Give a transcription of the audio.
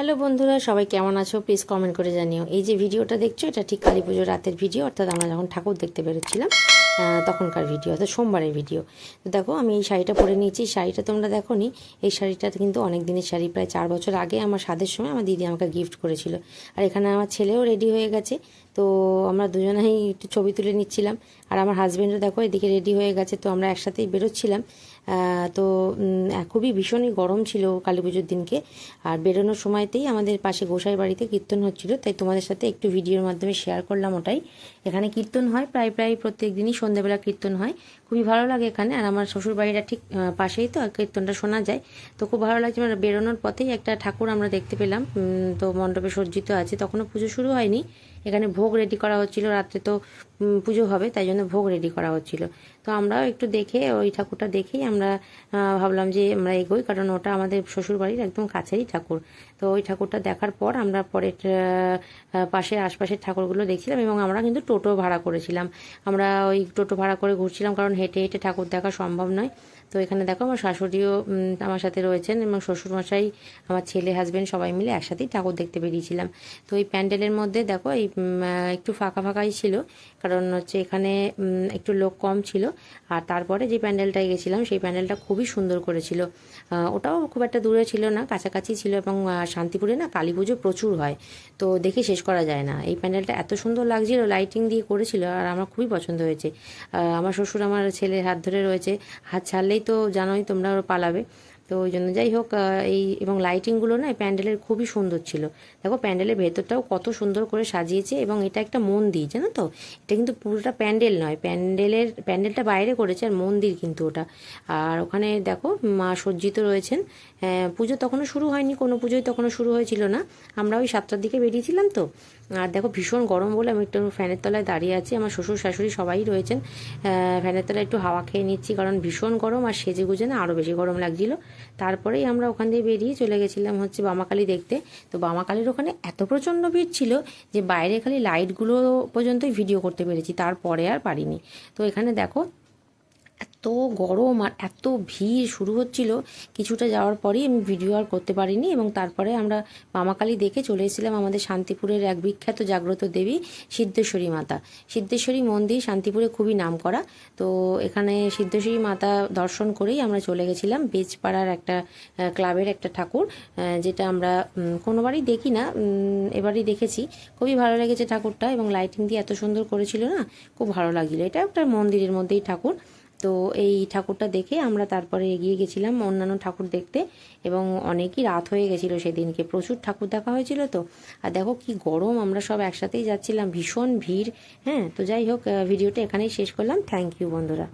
Hello বন্ধুরা, সবাই কেমন আছো? প্লিজ কমেন্ট করে জানিও। এই যে ভিডিওটা দেখছো, এটা ঠিক কালী পুজোর রাতের ভিডিও, অর্থাৎ আমরা যখন ঠাকুর দেখতে বেরোচ্ছিলাম তখনকার ভিডিও, অর্থাৎ সোমবারের ভিডিও। তো দেখো আমি এই শাড়িটা পরে নিয়েছি। শাড়িটা তোমরা দেখো নি, এই শাড়িটা কিন্তু অনেক দিনের শাড়ি, প্রায় 4 বছর আগে আমার স্বাদের সময় আমার দিদি আমাকে গিফট করেছিল। আর এখানে আমার ছেলেও রেডি হয়ে গেছে, তো আমরা দুজনেই একটু ছবি তুলে নিচ্ছিলাম। আর আমার হাজব্যান্ডও দেখো এদিকে রেডি হয়ে গেছে, তো আমরা একসাথেই বেরোচ্ছিলাম। তো খুবই ভীষণই গরম ছিল কালী পুজোর দিনকে। আর বেরোনোর সময়তেই আমাদের পাশে গোসাই বাড়িতে কীর্তন হচ্ছিল, তাই তোমাদের সাথে একটু ভিডিওর মাধ্যমে শেয়ার করলাম ওটাই। এখানে কীর্তন হয় প্রায় প্রত্যেক দিনই সন্ধ্যেবেলা কীর্তন হয়, খুবই ভালো লাগে এখানে। আর আমার শ্বশুর বাড়িটা ঠিক পাশেই, তো কীর্তনটা শোনা যায়, তো খুব ভালো লাগছে। মানে বেরোনোর পথেই একটা ঠাকুর আমরা দেখতে পেলাম, তো মণ্ডপে সজ্জিত আছে, তখনও পুজো শুরু হয়নি। এখানে ভোগ রেডি করা হচ্ছিল, রাত্রে তো পুজো হবে, তাই জন্য ভোগ রেডি করা হচ্ছিল। তো আমরাও একটু দেখে ওই ঠাকুরটা দেখেই আমরা ভাবলাম যে আমরা এগোই, কারণ ওটা আমাদের শ্বশুরবাড়ির একদম কাছেরই ঠাকুর। তো ওই ঠাকুরটা দেখার পর আমরা পরে পাশে আশপাশের ঠাকুরগুলো দেখছিলাম, এবং আমরা কিন্তু টোটো ভাড়া করেছিলাম। আমরা ওই টোটো ভাড়া করে ঘুরছিলাম, কারণ হেঁটে হেঁটে ঠাকুর দেখা সম্ভব নয়। তো এখানে দেখো আমার শাশুড়িও আমার সাথে রয়েছেন, এবং শ্বশুরমশাই, আমার ছেলে, হাজব্যান্ড সবাই মিলে একসাথেই ঠাকুর দেখতে বেরিয়েছিলাম। তো এই প্যান্ডেলের মধ্যে দেখো এই একটু ফাঁকা ফাঁকাই ছিল, কারণ হচ্ছে এখানে একটু লোক কম ছিল। আর তারপরে যে প্যান্ডেলটায় গেছিলাম সেই প্যান্ডেলটা খুবই সুন্দর করেছিল। ওটাও খুব একটা দূরে ছিল না, কাছাকাছি ছিল। এবং শান্তিপুরে না কালী পুজো প্রচুর হয়, তো দেখে শেষ করা যায় না। এই প্যান্ডেলটা এত সুন্দর লাগছিল, লাইটিং দিয়ে করেছিল, আর আমার খুবই পছন্দ হয়েছে। আমার শ্বশুর আমার ছেলের হাত ধরে রয়েছে, হাত ছাড়লেই তো জানোই তোমরা পালাবে। তো ওই জন্য যাই হোক, এই এবং লাইটিংগুলো না এই প্যান্ডেলের খুবই সুন্দর ছিল। দেখো প্যান্ডেলের ভেতরটাও কত সুন্দর করে সাজিয়েছে, এবং এটা একটা মন্দির, জানো তো? এটা কিন্তু পুরোটা প্যান্ডেল নয়, প্যান্ডেলটা বাইরে করেছে, আর মন্দির কিন্তু ওটা। আর ওখানে দেখো মা সজ্জিত রয়েছেন। পুজো তখনও শুরু হয়নি, কোনো পুজোই তখনও শুরু হয়েছিল না। আমরা ওই 7টার দিকে বেরিয়েছিলাম। তো আর দেখো ভীষণ গরম বলে আমি একটু ফ্যানের তলায় দাঁড়িয়ে আছি, আমার শ্বশুর শাশুড়ি সবাই রয়েছেন। ফ্যানের তলায় একটু হাওয়া খেয়ে নিচ্ছি, কারণ ভীষণ গরম, আর সেজে গুজে না আরও বেশি গরম লাগছিল। তারপরেই আমরা ওখান দিয়ে বেরিয়ে চলে গেছিলাম হচ্ছে বামাকালী দেখতে। তো বামাকালীর ওখানে এত প্রচণ্ড ভিড় ছিল যে বাইরে খালি লাইটগুলো পর্যন্তই ভিডিও করতে পেরেছি, তারপরে আর পারিনি। তো এখানে দেখো এত গরম আর এত ভিড় শুরু হচ্ছিল, কিছুটা যাওয়ার পরেই আমি ভিডিও আর করতে পারিনি। এবং তারপরে আমরা মামাকালী দেখে চলে এসেছিলাম আমাদের শান্তিপুরের এক বিখ্যাত জাগ্রত দেবী সিদ্ধেশ্বরী মাতা। সিদ্ধেশ্বরী মন্দির শান্তিপুরে খুবই নামকরা। তো এখানে সিদ্ধেশ্বরী মাতা দর্শন করেই আমরা চলে গেছিলাম বেজপাড়ার একটা ক্লাবের একটা ঠাকুর, যেটা আমরা কোনোবারই দেখি না, এবারই দেখেছি। খুবই ভালো লেগেছে ঠাকুরটা, এবং লাইটিং দিয়ে এত সুন্দর করেছিল না, খুব ভালো লাগছিল। এটা একটা মন্দিরের মধ্যেই ঠাকুর। তো এই ঠাকুরটা দেখে আমরা তারপরে এগিয়ে গেছিলাম অন্যান্য ঠাকুর দেখতে, এবং অনেকই রাত হয়ে গেছিলো সেদিনকে, প্রচুর ঠাকুর দেখা হয়েছিল। তো আর দেখো কি গরম, আমরা সব একসাথেই যাচ্ছিলাম, ভীষণ ভিড়। হ্যাঁ, তো যাই হোক, ভিডিওটা এখানেই শেষ করলাম। থ্যাংক ইউ বন্ধুরা।